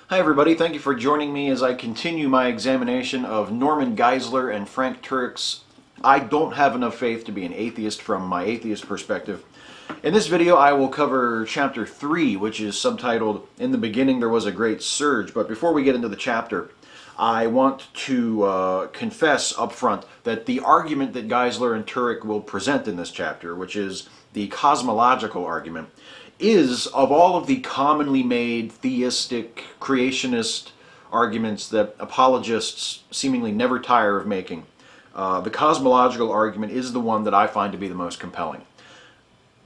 Hi everybody, thank you for joining me as I continue my examination of Norman Geisler and Frank Turek's I Don't Have Enough Faith to Be an Atheist from my atheist perspective. In this video I will cover chapter 3, which is subtitled In the Beginning There Was a Great Surge. But before we get into the chapter, I want to confess up front that the argument that Geisler and Turek will present in this chapter, which is the cosmological argument, is, of all of the commonly made theistic, creationist arguments that apologists seemingly never tire of making, the cosmological argument is the one that I find to be the most compelling.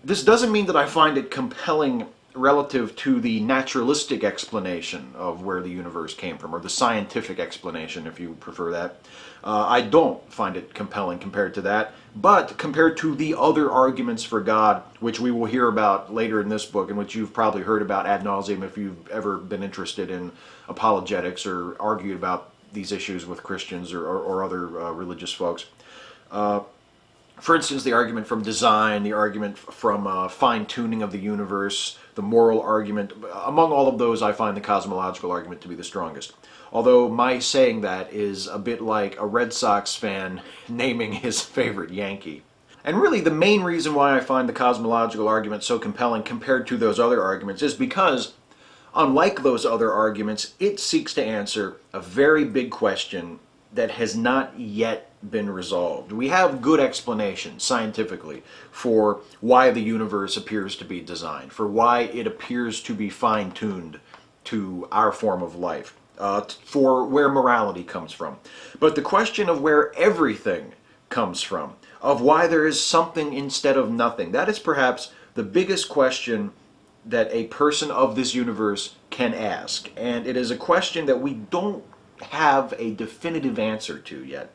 This doesn't mean that I find it compelling relative to the naturalistic explanation of where the universe came from, or the scientific explanation, if you prefer that. I don't find it compelling compared to that, but compared to the other arguments for God, which we will hear about later in this book, and which you've probably heard about ad nauseum if you've ever been interested in apologetics or argued about these issues with Christians or other religious folks. For instance, the argument from design, the argument from fine-tuning of the universe, the moral argument. Among all of those, I find the cosmological argument to be the strongest. Although my saying that is a bit like a Red Sox fan naming his favorite Yankee. And really, the main reason why I find the cosmological argument so compelling compared to those other arguments is because, unlike those other arguments, it seeks to answer a very big question that has not yet been resolved. We have good explanations scientifically for why the universe appears to be designed, for why it appears to be fine-tuned to our form of life, for where morality comes from. But the question of where everything comes from, of why there is something instead of nothing, that is perhaps the biggest question that a person of this universe can ask. And it is a question that we don't have a definitive answer to yet.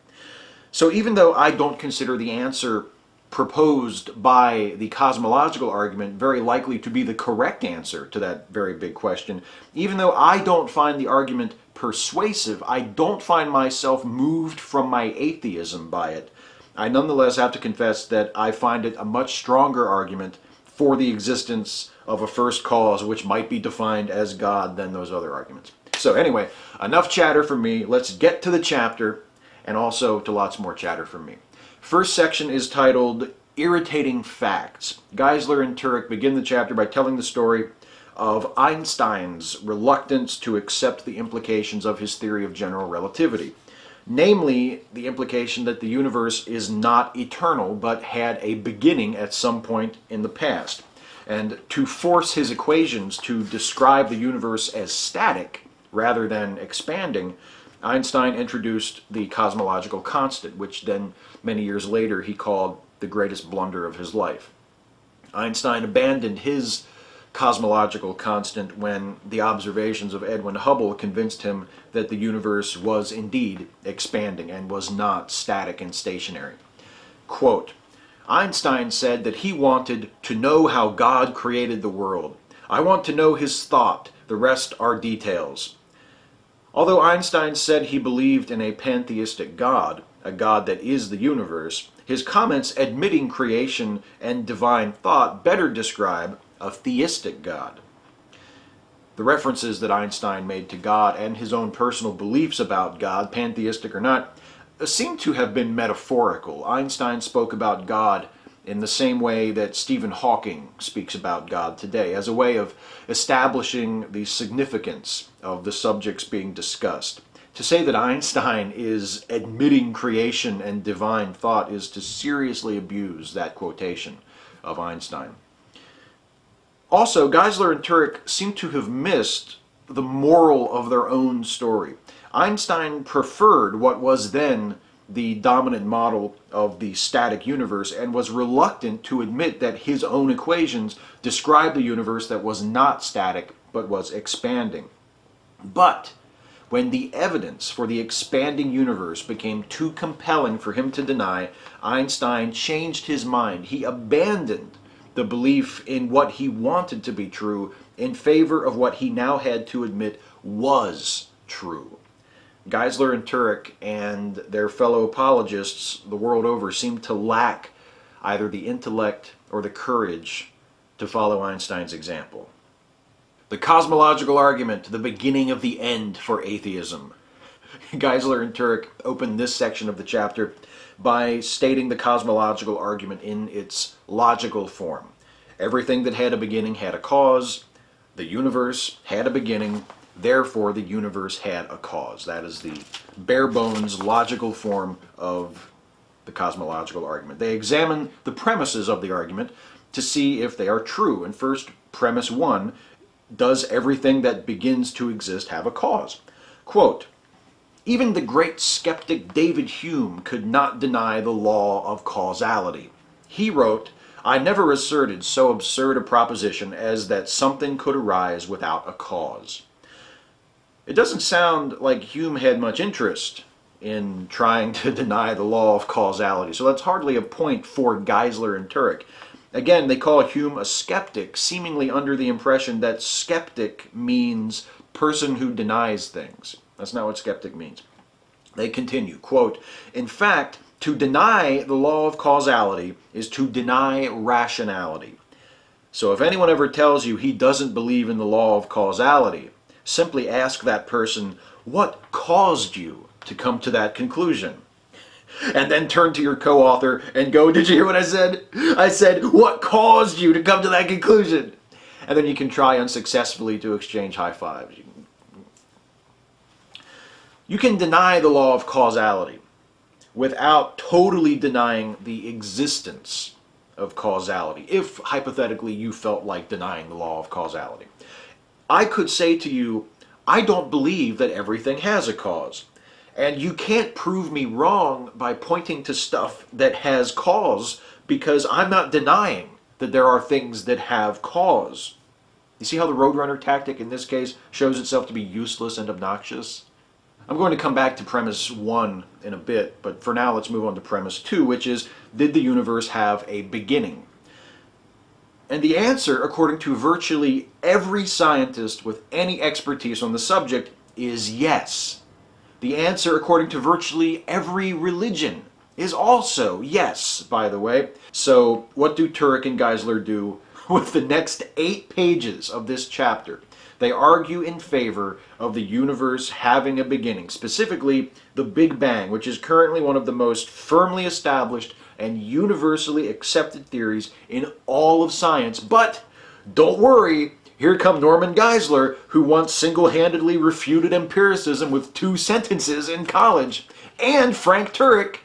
So even though I don't consider the answer proposed by the cosmological argument very likely to be the correct answer to that very big question, even though I don't find the argument persuasive, I don't find myself moved from my atheism by it, I nonetheless have to confess that I find it a much stronger argument for the existence of a first cause which might be defined as God than those other arguments. So anyway, enough chatter from me. Let's get to the chapter, and also to lots more chatter from me. First section is titled Irritating Facts. Geisler and Turek begin the chapter by telling the story of Einstein's reluctance to accept the implications of his theory of general relativity. Namely, the implication that the universe is not eternal, but had a beginning at some point in the past. And to force his equations to describe the universe as static rather than expanding, Einstein introduced the cosmological constant, which then many years later he called the greatest blunder of his life. Einstein abandoned his cosmological constant when the observations of Edwin Hubble convinced him that the universe was indeed expanding and was not static and stationary. Quote, Einstein said that he wanted to know how God created the world. I want to know his thought. The rest are details. Although Einstein said he believed in a pantheistic God, a God that is the universe, his comments admitting creation and divine thought better describe a theistic God. The references that Einstein made to God and his own personal beliefs about God, pantheistic or not, seem to have been metaphorical. Einstein spoke about God in the same way that Stephen Hawking speaks about God today, as a way of establishing the significance of the subjects being discussed. To say that Einstein is admitting creation and divine thought is to seriously abuse that quotation of Einstein. Also, Geisler and Turek seem to have missed the moral of their own story. Einstein preferred what was then the dominant model of the static universe and was reluctant to admit that his own equations described a universe that was not static but was expanding. But when the evidence for the expanding universe became too compelling for him to deny, Einstein changed his mind. He abandoned the belief in what he wanted to be true in favor of what he now had to admit was true. Geisler and Turek and their fellow apologists the world over seem to lack either the intellect or the courage to follow Einstein's example. The cosmological argument, the beginning of the end for atheism. Geisler and Turek open this section of the chapter by stating the cosmological argument in its logical form. Everything that had a beginning had a cause. The universe had a beginning. Therefore, the universe had a cause. That is the bare bones logical form of the cosmological argument. They examine the premises of the argument to see if they are true. And first, premise 1, does everything that begins to exist have a cause? Quote, even the great skeptic David Hume could not deny the law of causality. He wrote, I never asserted so absurd a proposition as that something could arise without a cause. It doesn't sound like Hume had much interest in trying to deny the law of causality, so that's hardly a point for Geisler and Turek. Again, they call Hume a skeptic, seemingly under the impression that skeptic means person who denies things. That's not what skeptic means. They continue, quote, in fact, to deny the law of causality is to deny rationality. So if anyone ever tells you he doesn't believe in the law of causality, simply ask that person, what caused you to come to that conclusion? And then turn to your co-author and go, did you hear what I said? I said, what caused you to come to that conclusion? And then you can try unsuccessfully to exchange high fives. You can deny the law of causality without totally denying the existence of causality, if hypothetically you felt like denying the law of causality. I could say to you, I don't believe that everything has a cause. And you can't prove me wrong by pointing to stuff that has cause, because I'm not denying that there are things that have cause. You see how the Roadrunner tactic in this case shows itself to be useless and obnoxious? I'm going to come back to premise 1 in a bit, but for now let's move on to premise 2, which is, did the universe have a beginning? And the answer, according to virtually every scientist with any expertise on the subject, is yes. The answer, according to virtually every religion, is also yes, by the way. So what do Turek and Geisler do with the next 8 pages of this chapter? They argue in favor of the universe having a beginning, specifically the Big Bang, which is currently one of the most firmly established and universally accepted theories in all of science. But don't worry, here come Norman Geisler, who once single-handedly refuted empiricism with 2 sentences in college, and Frank Turek,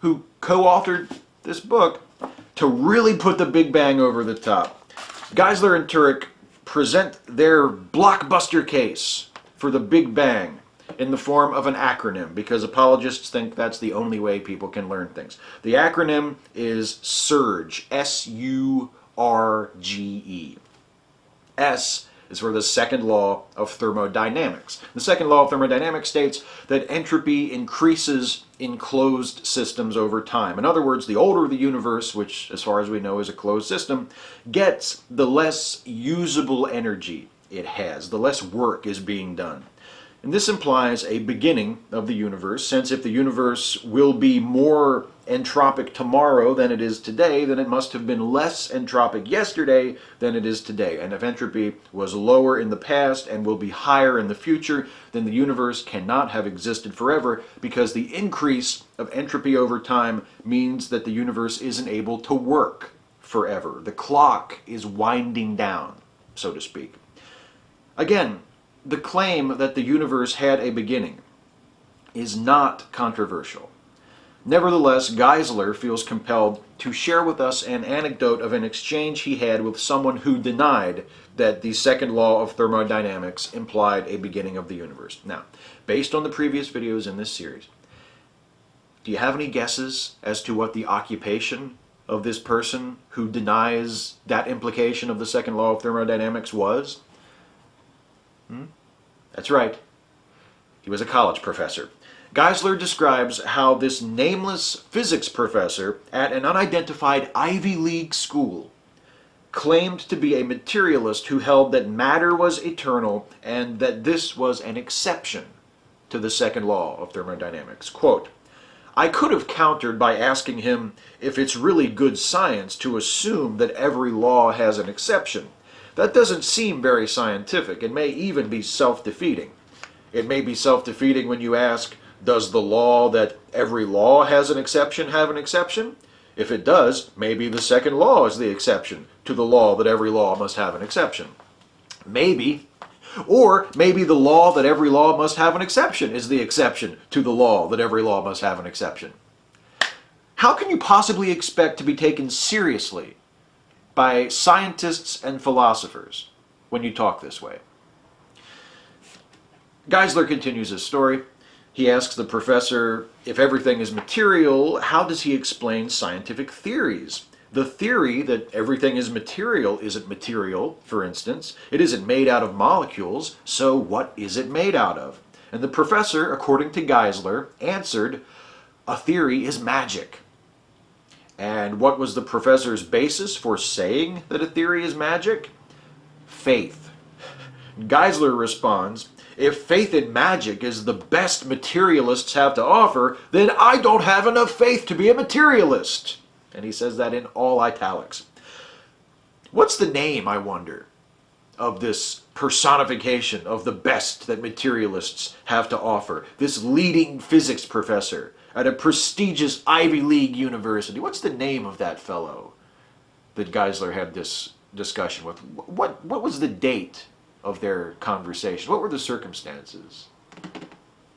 who co-authored this book, to really put the Big Bang over the top. Geisler and Turek present their blockbuster case for the Big Bang in the form of an acronym, because apologists think that's the only way people can learn things. The acronym is SURGE, S-U-R-G-E. S is for the second law of thermodynamics. The second law of thermodynamics states that entropy increases in closed systems over time. In other words, the older the universe, which as far as we know is a closed system, gets, the less usable energy it has, the less work is being done. And this implies a beginning of the universe, since if the universe will be more entropic tomorrow than it is today, then it must have been less entropic yesterday than it is today. And if entropy was lower in the past and will be higher in the future, then the universe cannot have existed forever, because the increase of entropy over time means that the universe isn't able to work forever. The clock is winding down, so to speak. Again, the claim that the universe had a beginning is not controversial. Nevertheless, Geisler feels compelled to share with us an anecdote of an exchange he had with someone who denied that the second law of thermodynamics implied a beginning of the universe. Now, based on the previous videos in this series, do you have any guesses as to what the occupation of this person who denies that implication of the second law of thermodynamics was? That's right. He was a college professor. Geisler describes how this nameless physics professor at an unidentified Ivy League school claimed to be a materialist who held that matter was eternal and that this was an exception to the second law of thermodynamics. Quote, I could have countered by asking him if it's really good science to assume that every law has an exception. That doesn't seem very scientific and may even be self-defeating. It may be self-defeating when you ask, does the law that every law has an exception have an exception? If it does, maybe the second law is the exception to the law that every law must have an exception. Maybe. Or maybe the law that every law must have an exception is the exception to the law that every law must have an exception. How can you possibly expect to be taken seriously by scientists and philosophers when you talk this way? Geisler continues his story. He asks the professor, if everything is material, how does he explain scientific theories? The theory that everything is material isn't material, for instance. It isn't made out of molecules, so what is it made out of? And the professor, according to Geisler, answered, a theory is magic. And what was the professor's basis for saying that a theory is magic? Faith. Geisler responds, if faith in magic is the best materialists have to offer, then I don't have enough faith to be a materialist. And he says that in all italics. What's the name, I wonder, of this personification of the best that materialists have to offer? This leading physics professor at a prestigious Ivy League university. What's the name of that fellow that Geisler had this discussion with? What was the date of their conversation? What were the circumstances?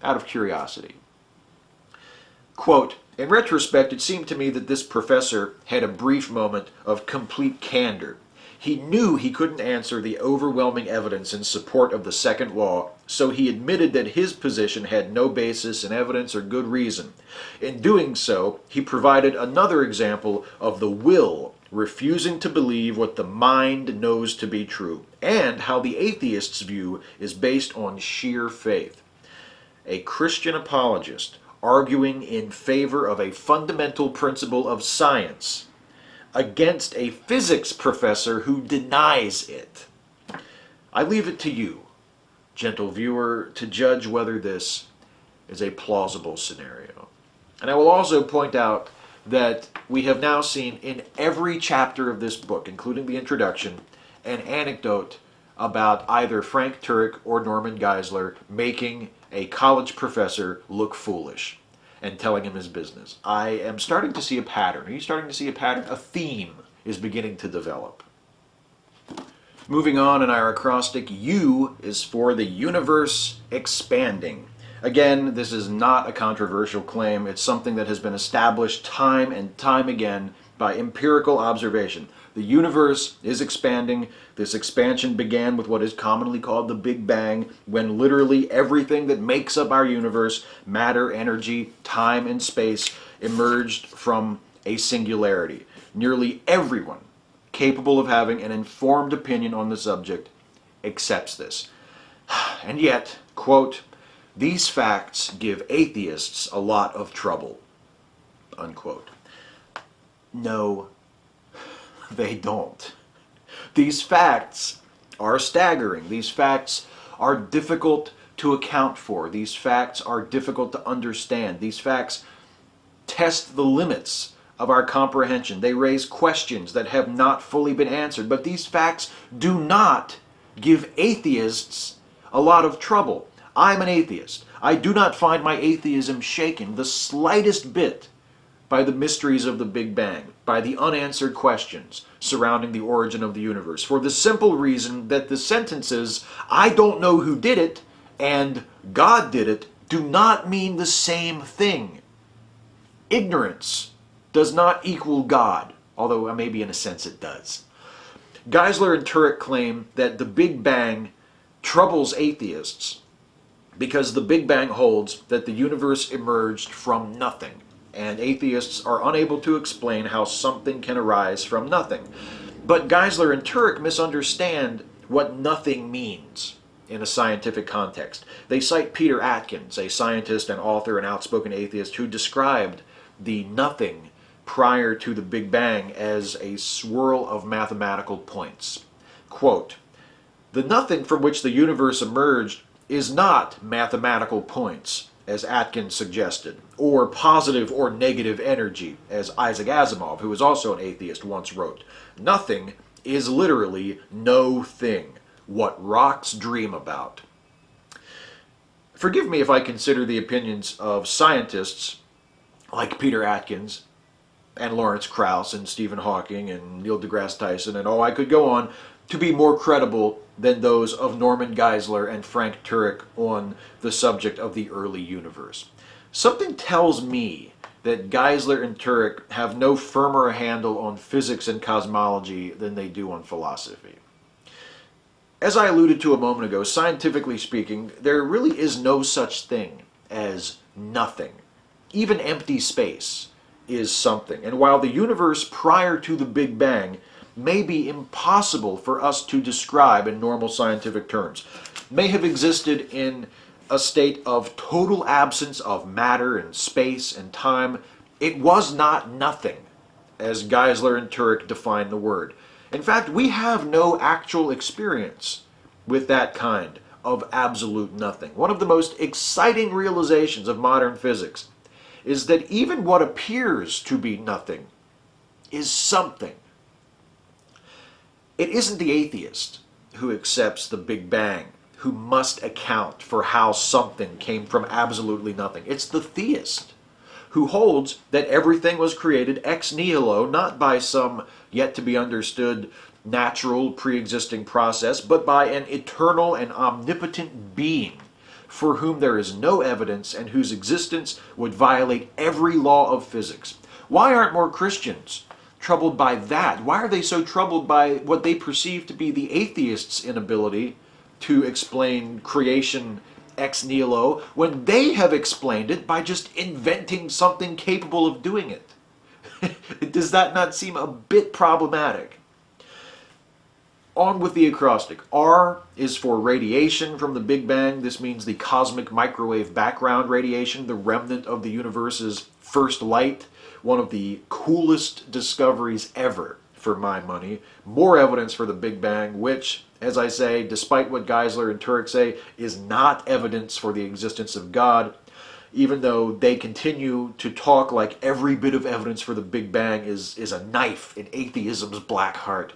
Out of curiosity. Quote, in retrospect, it seemed to me that this professor had a brief moment of complete candor. He knew he couldn't answer the overwhelming evidence in support of the second law, so he admitted that his position had no basis in evidence or good reason. In doing so, he provided another example of the will refusing to believe what the mind knows to be true, and how the atheist's view is based on sheer faith. A Christian apologist arguing in favor of a fundamental principle of science against a physics professor who denies it. I leave it to you, gentle viewer, to judge whether this is a plausible scenario. And I will also point out that we have now seen in every chapter of this book, including the introduction, an anecdote about either Frank Turek or Norman Geisler making a college professor look foolish and telling him his business. I am starting to see a pattern. Are you starting to see a pattern? A theme is beginning to develop. Moving on in our acrostic, U is for the universe expanding. Again, this is not a controversial claim. It's something that has been established time and time again by empirical observation. The universe is expanding. This expansion began with what is commonly called the Big Bang, when literally everything that makes up our universe, matter, energy, time, and space, emerged from a singularity. Nearly everyone capable of having an informed opinion on the subject accepts this. And yet, quote, these facts give atheists a lot of trouble, unquote. No, they don't. These facts are staggering. These facts are difficult to account for. These facts are difficult to understand. These facts test the limits of our comprehension. They raise questions that have not fully been answered. But these facts do not give atheists a lot of trouble. I'm an atheist. I do not find my atheism shaken the slightest bit by the mysteries of the Big Bang, by the unanswered questions surrounding the origin of the universe, for the simple reason that the sentences, I don't know who did it, and God did it, do not mean the same thing. Ignorance does not equal God, although maybe in a sense it does. Geisler and Turek claim that the Big Bang troubles atheists because the Big Bang holds that the universe emerged from nothing, and atheists are unable to explain how something can arise from nothing. But Geisler and Turek misunderstand what nothing means in a scientific context. They cite Peter Atkins, a scientist and author and outspoken atheist, who described the nothing prior to the Big Bang as a swirl of mathematical points. Quote, the nothing from which the universe emerged is not mathematical points, as Atkins suggested, or positive or negative energy, as Isaac Asimov, who is also an atheist, once wrote. Nothing is literally no thing. What rocks dream about. Forgive me if I consider the opinions of scientists like Peter Atkins and Lawrence Krauss and Stephen Hawking and Neil deGrasse Tyson, and I could go on, to be more credible than those of Norman Geisler and Frank Turek on the subject of the early universe. Something tells me that Geisler and Turek have no firmer handle on physics and cosmology than they do on philosophy. As I alluded to a moment ago, scientifically speaking, there really is no such thing as nothing. Even empty space is something. And while the universe prior to the Big Bang may be impossible for us to describe in normal scientific terms, may have existed in a state of total absence of matter and space and time, it was not nothing, as Geisler and Turek define the word. In fact, we have no actual experience with that kind of absolute nothing. One of the most exciting realizations of modern physics is that even what appears to be nothing is something. It isn't the atheist who accepts the Big Bang who must account for how something came from absolutely nothing. It's the theist who holds that everything was created ex nihilo, not by some yet to be understood natural pre-existing process, but by an eternal and omnipotent being for whom there is no evidence and whose existence would violate every law of physics. Why aren't more Christians troubled by that? Why are they so troubled by what they perceive to be the atheist's inability to explain creation ex nihilo when they have explained it by just inventing something capable of doing it? Does that not seem a bit problematic? On with the acrostic. R is for radiation from the Big Bang. This means the cosmic microwave background radiation, the remnant of the universe's first light. One of the coolest discoveries ever, for my money. More evidence for the Big Bang, which, as I say, despite what Geisler and Turek say, is not evidence for the existence of God, even though they continue to talk like every bit of evidence for the Big Bang is a knife in atheism's black heart.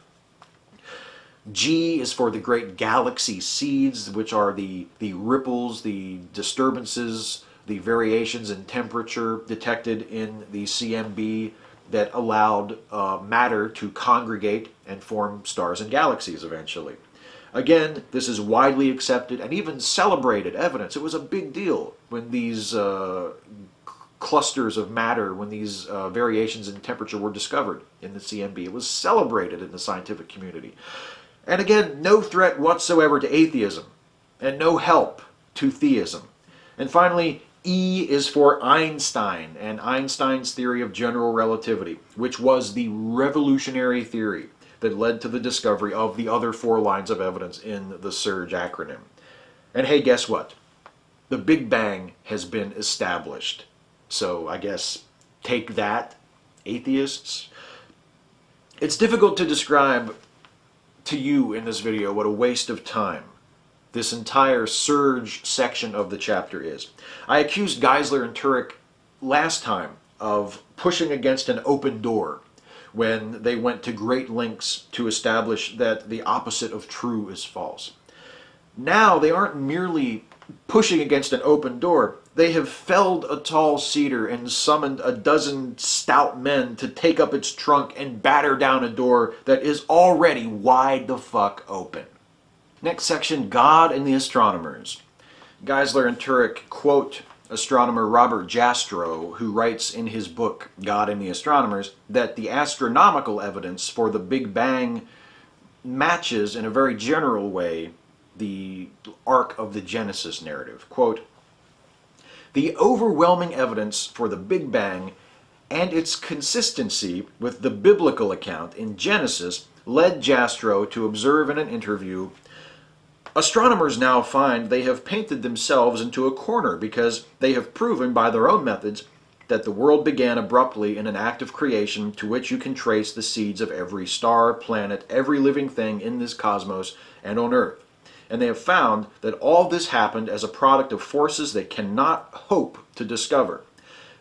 G is for the great galaxy seeds, which are the ripples, the disturbances, the variations in temperature detected in the CMB that allowed matter to congregate and form stars and galaxies eventually. Again, this is widely accepted and even celebrated evidence. It was a big deal when these clusters of matter, when these variations in temperature were discovered in the CMB. It was celebrated in the scientific community. And again, no threat whatsoever to atheism, and no help to theism. And finally, E is for Einstein and Einstein's theory of general relativity, which was the revolutionary theory that led to the discovery of the other 4 lines of evidence in the SURGE acronym. And hey, guess what? The Big Bang has been established. So I guess take that, atheists. It's difficult to describe to you in this video what a waste of time this entire SURGE section of the chapter is. I accused Geisler and Turek last time of pushing against an open door when they went to great lengths to establish that the opposite of true is false. Now they aren't merely pushing against an open door, they have felled a tall cedar and summoned a dozen stout men to take up its trunk and batter down a door that is already wide the fuck open. Next section, God and the Astronomers. Geisler and Turek quote astronomer Robert Jastrow, who writes in his book, God and the Astronomers, that the astronomical evidence for the Big Bang matches in a very general way the arc of the Genesis narrative. Quote, the overwhelming evidence for the Big Bang and its consistency with the biblical account in Genesis led Jastrow to observe in an interview, astronomers now find they have painted themselves into a corner because they have proven by their own methods that the world began abruptly in an act of creation to which you can trace the seeds of every star, planet, every living thing in this cosmos and on Earth. And they have found that all this happened as a product of forces they cannot hope to discover.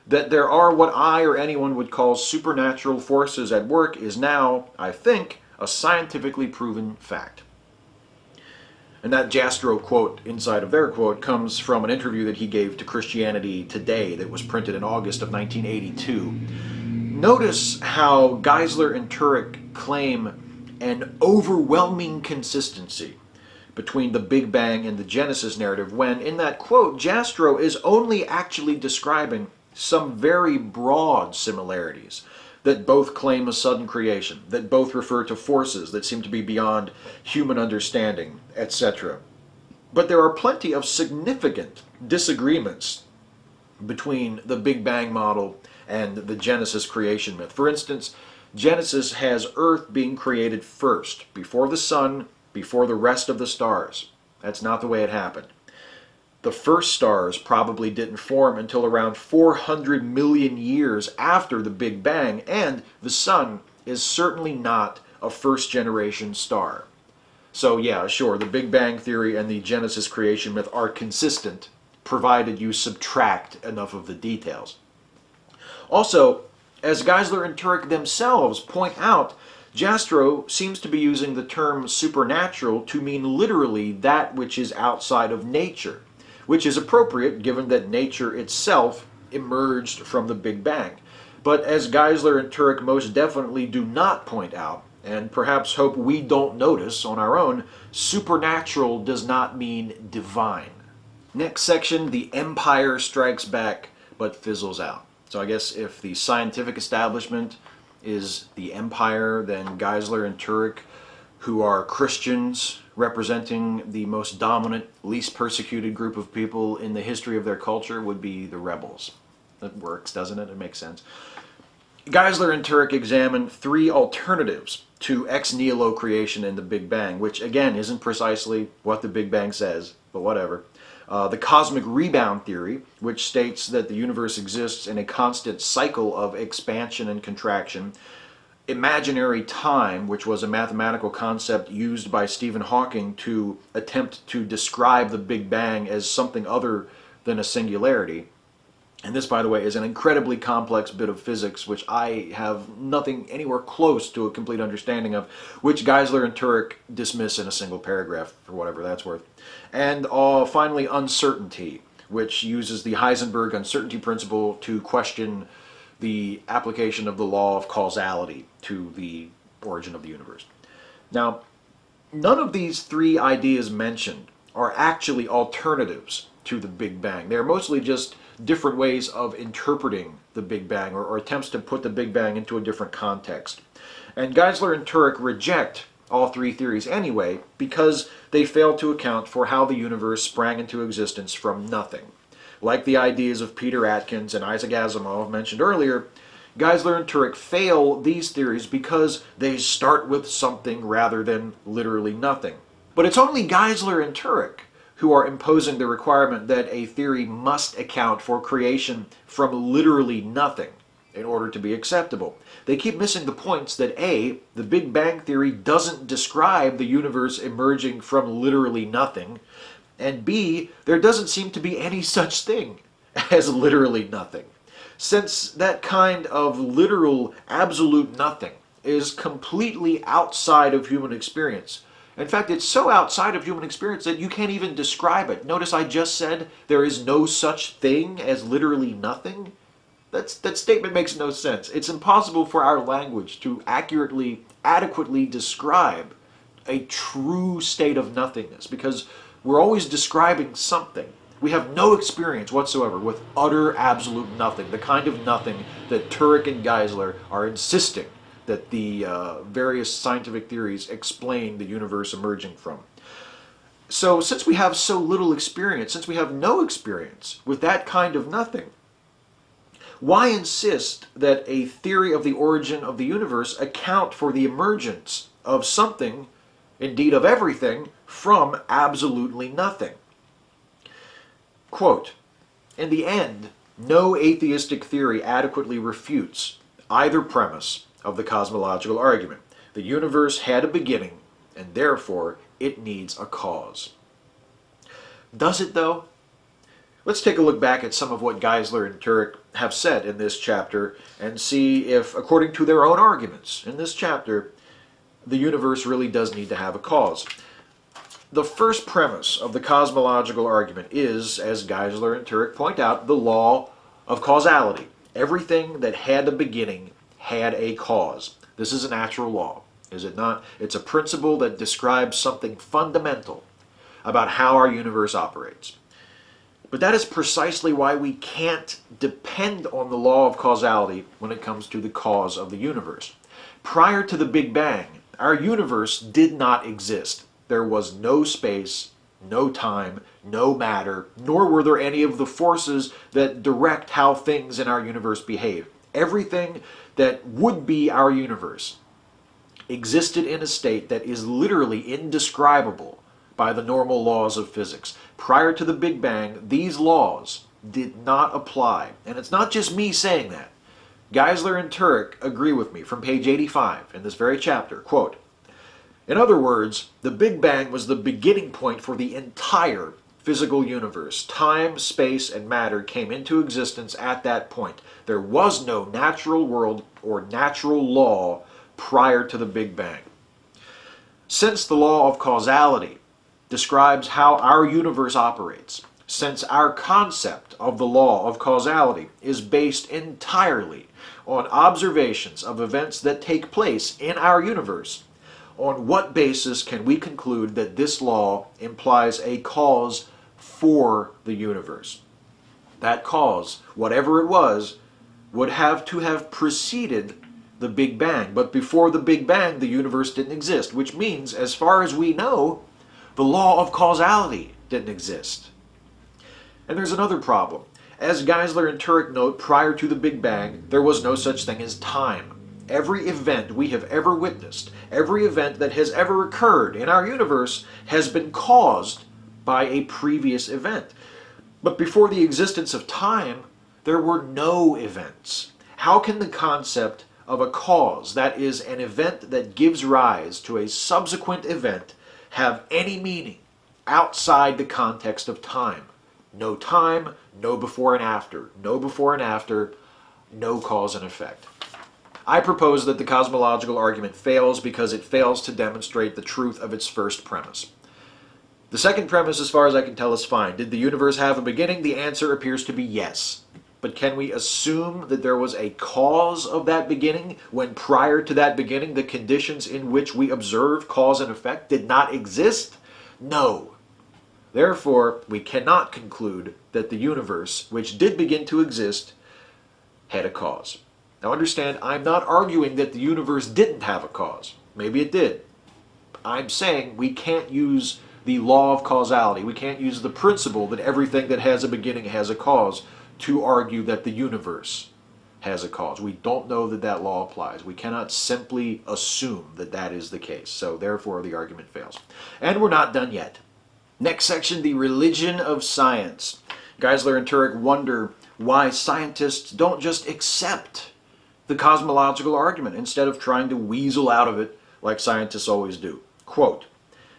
That there are what I or anyone would call supernatural forces at work is now, I think, a scientifically proven fact. And that Jastrow quote inside of their quote comes from an interview that he gave to Christianity Today that was printed in August of 1982. Notice how Geisler and Turek claim an overwhelming consistency between the Big Bang and the Genesis narrative, when in that quote, Jastrow is only actually describing some very broad similarities that both claim a sudden creation, that both refer to forces that seem to be beyond human understanding, etc. But there are plenty of significant disagreements between the Big Bang model and the Genesis creation myth. For instance, Genesis has Earth being created first, before the sun, before the rest of the stars. That's not the way it happened. The first stars probably didn't form until around 400 million years after the Big Bang, and the sun is certainly not a first-generation star. So yeah, sure, the Big Bang theory and the Genesis creation myth are consistent, provided you subtract enough of the details. Also, as Geisler and Turek themselves point out, Jastrow seems to be using the term supernatural to mean literally that which is outside of nature, which is appropriate given that nature itself emerged from the Big Bang. But as Geisler and Turek most definitely do not point out, and perhaps hope we don't notice on our own, supernatural does not mean divine. Next section, the empire strikes back but fizzles out. So I guess if the scientific establishment is the empire, then Geisler and Turek, who are Christians representing the most dominant, least persecuted group of people in the history of their culture, would be the rebels. That works, doesn't it? It makes sense. Geisler and Turek examine three alternatives to ex nihilo creation in the Big Bang, which again isn't precisely what the Big Bang says, but whatever. The cosmic rebound theory, which states that the universe exists in a constant cycle of expansion and contraction. Imaginary time, which was a mathematical concept used by Stephen Hawking to attempt to describe the Big Bang as something other than a singularity. And this, by the way, is an incredibly complex bit of physics, which I have nothing anywhere close to a complete understanding of, which Geisler and Turek dismiss in a single paragraph, for whatever that's worth. And finally, uncertainty, which uses the Heisenberg uncertainty principle to question the application of the law of causality to the origin of the universe. Now, none of these three ideas mentioned are actually alternatives to the Big Bang. They're mostly just different ways of interpreting the Big Bang, or attempts to put the Big Bang into a different context. And Geisler and Turek reject all three theories anyway, because they fail to account for how the universe sprang into existence from nothing. Like the ideas of Peter Atkins and Isaac Asimov mentioned earlier, Geisler and Turek fail these theories because they start with something rather than literally nothing. But it's only Geisler and Turek who are imposing the requirement that a theory must account for creation from literally nothing in order to be acceptable. They keep missing the points that A, the Big Bang theory doesn't describe the universe emerging from literally nothing, and B, there doesn't seem to be any such thing as literally nothing, since that kind of literal absolute nothing is completely outside of human experience. In fact, it's so outside of human experience that you can't even describe it. Notice I just said there is no such thing as literally nothing. That statement makes no sense. It's impossible for our language to accurately, adequately describe a true state of nothingness, because we're always describing something. We have no experience whatsoever with utter absolute nothing, the kind of nothing that Turek and Geisler are insisting that the various scientific theories explain the universe emerging from. So since we have so little experience, since we have no experience with that kind of nothing, why insist that a theory of the origin of the universe account for the emergence of something, indeed of everything, from absolutely nothing? Quote, "In the end, no atheistic theory adequately refutes either premise of the cosmological argument. The universe had a beginning, and therefore it needs a cause." Does it, though? Let's take a look back at some of what Geisler and Turek have said in this chapter and see if, according to their own arguments in this chapter, the universe really does need to have a cause. The first premise of the cosmological argument is, as Geisler and Turek point out, the law of causality. Everything that had a beginning had a cause. This is a natural law, is it not? It's a principle that describes something fundamental about how our universe operates. But that is precisely why we can't depend on the law of causality when it comes to the cause of the universe. Prior to the Big Bang, our universe did not exist. There was no space, no time, no matter, nor were there any of the forces that direct how things in our universe behave. Everything that would be our universe existed in a state that is literally indescribable by the normal laws of physics. Prior to the Big Bang, these laws did not apply. And it's not just me saying that. Geisler and Turek agree with me from page 85 in this very chapter. Quote, "In other words, the Big Bang was the beginning point for the entire physical universe. Time, space, and matter came into existence at that point. There was no natural world or natural law prior to the Big Bang." Since the law of causality describes how our universe operates, since our concept of the law of causality is based entirely on observations of events that take place in our universe, on what basis can we conclude that this law implies a cause for the universe? That cause, whatever it was, would have to have preceded the Big Bang. But before the Big Bang, the universe didn't exist, which means, as far as we know, the law of causality didn't exist. And there's another problem. As Geisler and Turek note, prior to the Big Bang, there was no such thing as time. Every event we have ever witnessed, every event that has ever occurred in our universe has been caused by a previous event. But before the existence of time, there were no events. How can the concept of a cause, that is, an event that gives rise to a subsequent event, have any meaning outside the context of time? No time, no before and after. No before and after, no cause and effect. I propose that the cosmological argument fails because it fails to demonstrate the truth of its first premise. The second premise, as far as I can tell, is fine. Did the universe have a beginning? The answer appears to be yes. But can we assume that there was a cause of that beginning when prior to that beginning the conditions in which we observe cause and effect did not exist? No. Therefore, we cannot conclude that the universe, which did begin to exist, had a cause. Now understand, I'm not arguing that the universe didn't have a cause. Maybe it did. I'm saying we can't use the law of causality. We can't use the principle that everything that has a beginning has a cause to argue that the universe has a cause. We don't know that that law applies. We cannot simply assume that that is the case. So therefore the argument fails. And we're not done yet. Next section, the religion of science. Geisler and Turek wonder why scientists don't just accept the cosmological argument instead of trying to weasel out of it like scientists always do. Quote,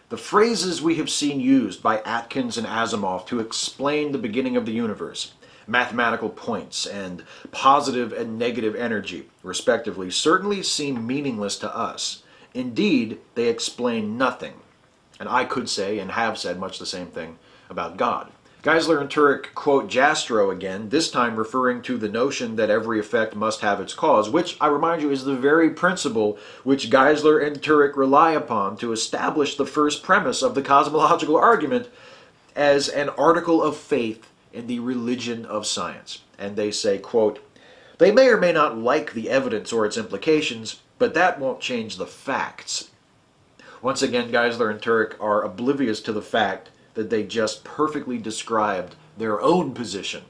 "The phrases we have seen used by Atkins and Asimov to explain the beginning of the universe, mathematical points and positive and negative energy, respectively, certainly seem meaningless to us. Indeed, they explain nothing." And I could say, and have said, much the same thing about God. Geisler and Turek quote Jastrow again, this time referring to the notion that every effect must have its cause, which, I remind you, is the very principle which Geisler and Turek rely upon to establish the first premise of the cosmological argument as an article of faith in the religion of science. And they say, quote, "They may or may not like the evidence or its implications, but that won't change the facts." Once again, Geisler and Turek are oblivious to the fact that they just perfectly described their own position.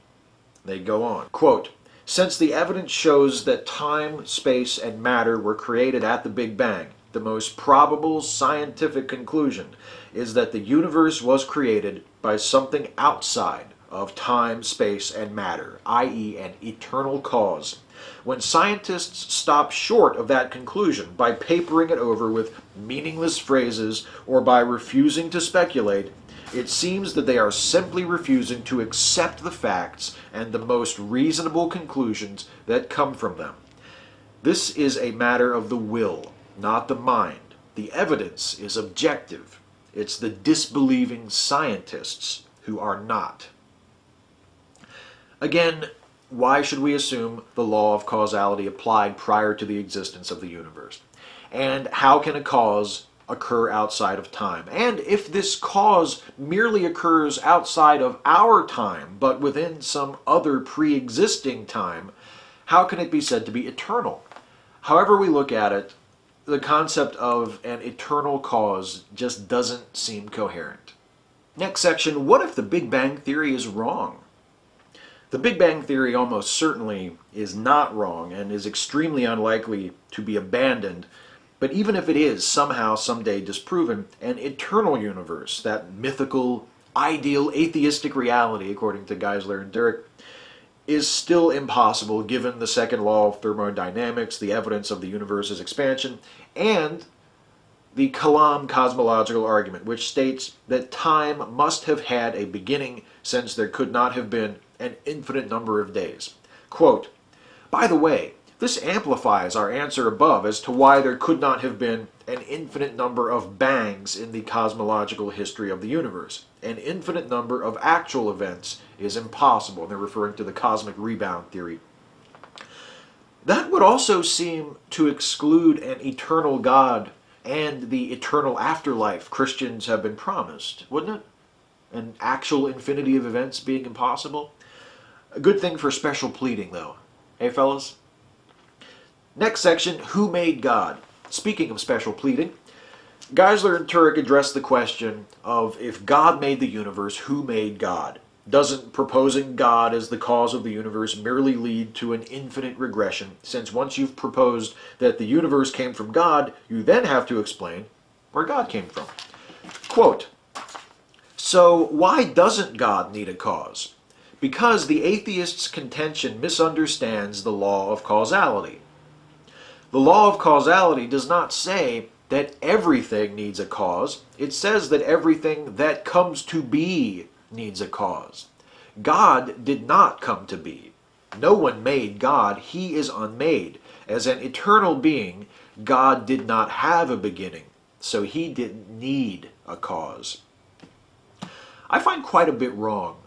They go on, quote, "Since the evidence shows that time, space, and matter were created at the Big Bang, the most probable scientific conclusion is that the universe was created by something outside of time, space, and matter, i.e. an eternal cause. When scientists stop short of that conclusion by papering it over with meaningless phrases or by refusing to speculate, it seems that they are simply refusing to accept the facts and the most reasonable conclusions that come from them. This is a matter of the will, not the mind. The evidence is objective. It's the disbelieving scientists who are not. Again, why should we assume the law of causality applied prior to the existence of the universe? And how can a cause occur outside of time? And if this cause merely occurs outside of our time, but within some other pre-existing time, how can it be said to be eternal? However we look at it, the concept of an eternal cause just doesn't seem coherent. Next section, what if the Big Bang Theory is wrong? The Big Bang Theory almost certainly is not wrong and is extremely unlikely to be abandoned, but even if it is somehow someday disproven, an eternal universe, that mythical, ideal, atheistic reality, according to Geisler and Turek, is still impossible given the second law of thermodynamics, the evidence of the universe's expansion, and the cosmological argument, which states that time must have had a beginning since there could not have been an infinite number of days. Quote, by the way, this amplifies our answer above as to why there could not have been an infinite number of bangs in the cosmological history of the universe. An infinite number of actual events is impossible. And they're referring to the cosmic rebound theory. That would also seem to exclude an eternal God and the eternal afterlife Christians have been promised, wouldn't it? An actual infinity of events being impossible? A good thing for special pleading, though. Hey, fellas? Next section, who made God? Speaking of special pleading, Geisler and Turek address the question of if God made the universe, who made God? Doesn't proposing God as the cause of the universe merely lead to an infinite regression, since once you've proposed that the universe came from God, you then have to explain where God came from? Quote, so why doesn't God need a cause? Because the atheist's contention misunderstands the law of causality. The law of causality does not say that everything needs a cause. It says that everything that comes to be needs a cause. God did not come to be. No one made God. He is unmade. As an eternal being, God did not have a beginning, so he didn't need a cause. I find quite a bit wrong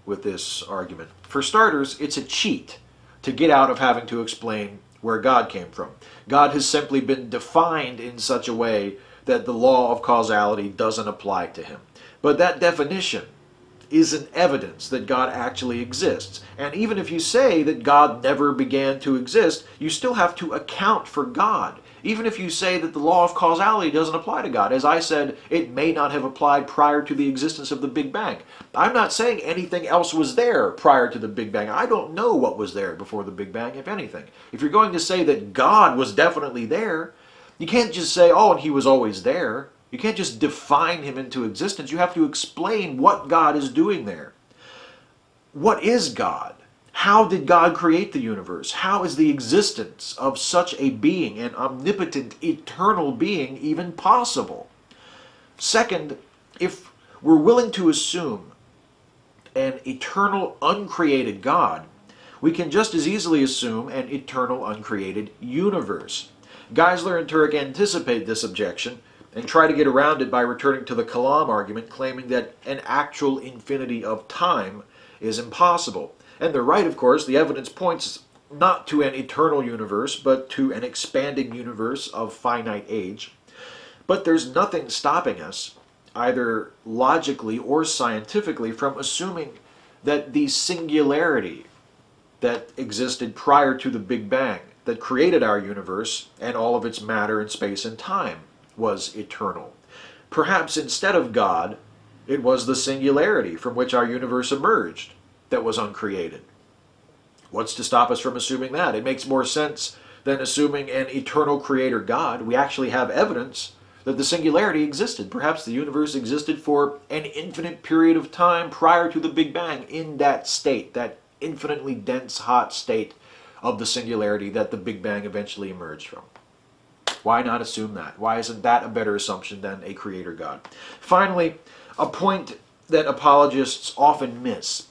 with this argument. For starters, it's a cheat to get out of having to explain where God came from. God has simply been defined in such a way that the law of causality doesn't apply to him. But that definition isn't evidence that God actually exists. And even if you say that God never began to exist, you still have to account for God. Even if you say that the law of causality doesn't apply to God. As I said, it may not have applied prior to the existence of the Big Bang. I'm not saying anything else was there prior to the Big Bang. I don't know what was there before the Big Bang, if anything. If you're going to say that God was definitely there, you can't just say, oh, and he was always there. You can't just define him into existence. You have to explain what God is doing there. What is God? How did God create the universe? How is the existence of such a being, an omnipotent, eternal being, even possible? Second, if we're willing to assume an eternal, uncreated God, we can just as easily assume an eternal, uncreated universe. Geisler and Turek anticipate this objection and try to get around it by returning to the Kalam argument, claiming that an actual infinity of time is impossible. And they're right, of course. The evidence points not to an eternal universe, but to an expanding universe of finite age. But there's nothing stopping us, either logically or scientifically, from assuming that the singularity that existed prior to the Big Bang, that created our universe and all of its matter and space and time, was eternal. Perhaps instead of God, it was the singularity from which our universe emerged that was uncreated. What's to stop us from assuming that? It makes more sense than assuming an eternal creator God. We actually have evidence that the singularity existed. Perhaps the universe existed for an infinite period of time prior to the Big Bang in that state, that infinitely dense, hot state of the singularity that the Big Bang eventually emerged from. Why not assume that? Why isn't that a better assumption than a creator God? Finally, a point that apologists often miss.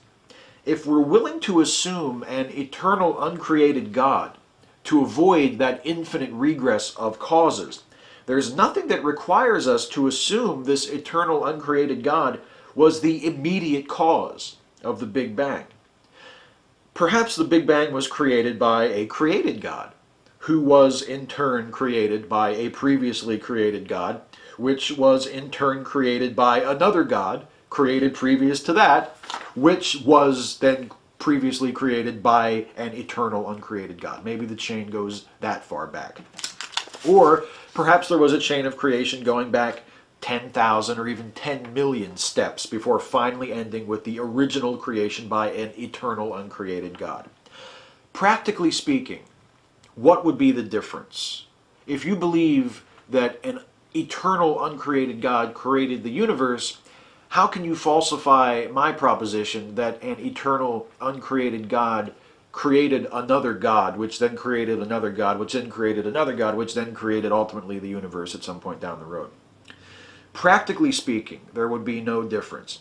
If we're willing to assume an eternal, uncreated God to avoid that infinite regress of causes, there's nothing that requires us to assume this eternal uncreated God was the immediate cause of the Big Bang. Perhaps the Big Bang was created by a created God, who was in turn created by a previously created God, which was in turn created by another God, created previous to that, which was then previously created by an eternal uncreated God. Maybe the chain goes that far back. Or perhaps there was a chain of creation going back 10,000 or even 10 million steps before finally ending with the original creation by an eternal uncreated God. Practically speaking, what would be the difference? If you believe that an eternal uncreated God created the universe, how can you falsify my proposition that an eternal uncreated God created another God, which then created another God, which then created another God, which then created ultimately the universe at some point down the road? Practically speaking, there would be no difference.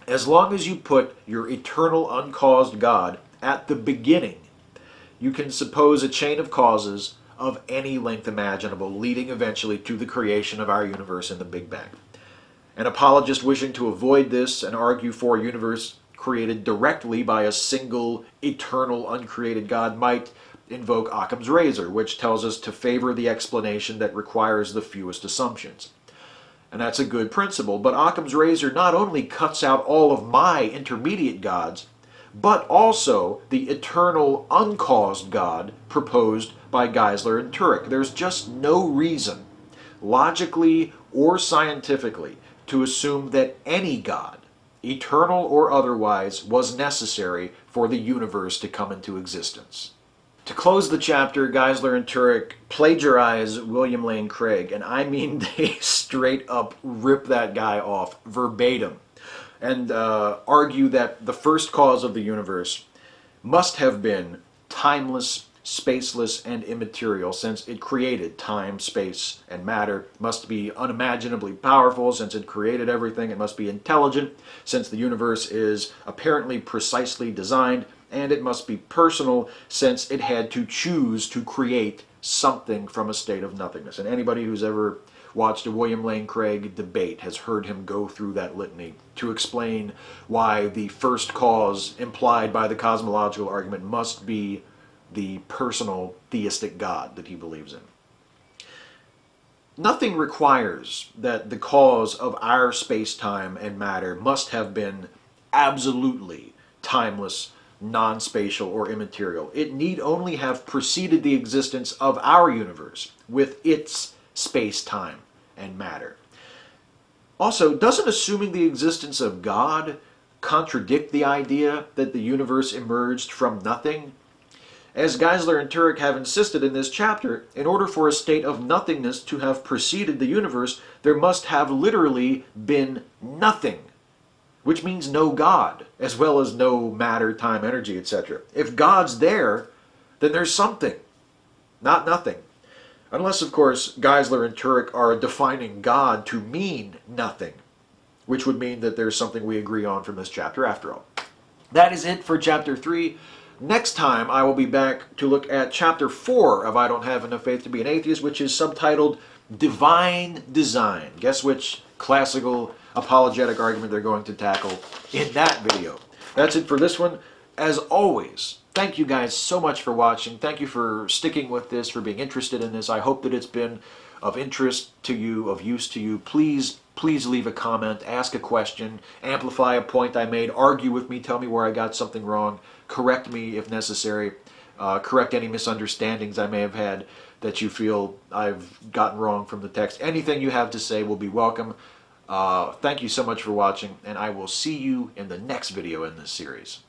As long as you put your eternal uncaused God at the beginning, you can suppose a chain of causes of any length imaginable, leading eventually to the creation of our universe in the Big Bang. An apologist wishing to avoid this and argue for a universe created directly by a single eternal uncreated God might invoke Occam's razor, which tells us to favor the explanation that requires the fewest assumptions. And that's a good principle, but Occam's razor not only cuts out all of my intermediate gods, but also the eternal uncaused God proposed by Geisler and Turek. There's just no reason, logically or scientifically, to assume that any God, eternal or otherwise, was necessary for the universe to come into existence. To close the chapter, Geisler and Turek plagiarize William Lane Craig, and I mean they straight up rip that guy off verbatim, and argue that the first cause of the universe must have been timeless, spaceless, and immaterial, since it created time, space, and matter. It must be unimaginably powerful, since it created everything. It must be intelligent, since the universe is apparently precisely designed. And it must be personal, since it had to choose to create something from a state of nothingness. And anybody who's ever watched a William Lane Craig debate has heard him go through that litany to explain why the first cause implied by the cosmological argument must be the personal theistic God that he believes in. Nothing requires that the cause of our space-time and matter must have been absolutely timeless, non-spatial, or immaterial. It need only have preceded the existence of our universe with its space-time and matter. Also, doesn't assuming the existence of God contradict the idea that the universe emerged from nothing? As Geisler and Turek have insisted in this chapter, in order for a state of nothingness to have preceded the universe, there must have literally been nothing, which means no God, as well as no matter, time, energy, etc. If God's there, then there's something, not nothing. Unless, of course, Geisler and Turek are defining God to mean nothing, which would mean that there's something we agree on from this chapter after all. That is it for Chapter 3. Next time, I will be back to look at Chapter 4 of I Don't Have Enough Faith to Be an Atheist, which is subtitled Divine Design. Guess which classical apologetic argument they're going to tackle in that video. That's it for this one. As always, thank you guys so much for watching. Thank you for sticking with this, for being interested in this. I hope that it's been of interest to you, of use to you. Please leave a comment, ask a question, amplify a point I made, argue with me, tell me where I got something wrong, correct me if necessary, correct any misunderstandings I may have had that you feel I've gotten wrong from the text. Anything you have to say will be welcome. Thank you so much for watching, and I will see you in the next video in this series.